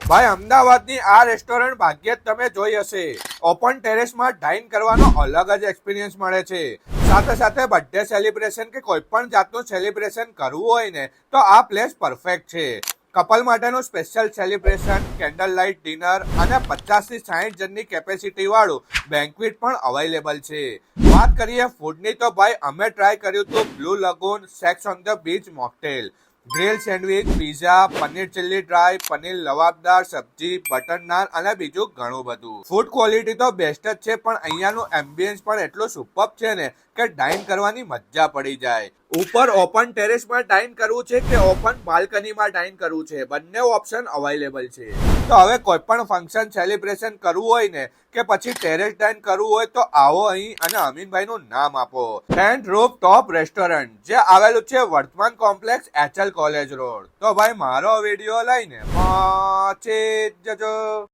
ભાઈ અમદાવાદની આ રેસ્ટોરન્ટ ભાગ્યે જ તમે જોઈ હશે. ઓપન ટેરેસમાં ડાઇન કરવાનો અલગ જ એક્સપિરિયન્સ મળે છે. સાથે સાથે બર્થડે સેલિબ્રેશન કે કોઈ પણ જાતનું સેલિબ્રેશન કરવું હોય ને તો આ પ્લેસ પરફેક્ટ છે. કપલ માટેનું special celebration, candle light dinner અને 50 થી 60 જણની કેપેસિટી વાળું બેન્ક્વેટ પણ અવેલેબલ છે. વાત કરીએ ફૂડની તો ભાઈ અમે ટ્રાય કર્યું હતું blue lagoon, sex on the beach mocktail, grill sandwich, pizza, paneer chilli dry, paneer lababdar સબ્જી, બટર નાન અને બીજું ઘણું બધું. ફૂડ ક્વોલિટી તો બેસ્ટ જ છે, પણ અહીંયાનું એમ્બિયન્સ પણ એટલું સુપર છે ને કે ડાઇન કરવાની મજા પડી જાય. ઉપર ઓપન ટેરેસમાં ડાઇન કરવું છે કે ઓપન બાલ્કનીમાં ડાઇન કરવું છે, બંને ઓપ્શન અવેલેબલ છે. તો હવે કોઈ પણ ફંક્શન સેલિબ્રેશન કરવું હોય ને કે પછી ટેરેસ ડાઇન કરવું હોય તો આવો અહીં અને અમીનભાઈનું નામ આપો. ટેન્ટ રૂફ ટોપ રેસ્ટોરન્ટ જે આવેલું છે વર્તમાન કોમ્પ્લેક્સ HL કોલેજ રોડ. તો ભાઈ મારો વિડીયો લઈને પહોંચી જજો.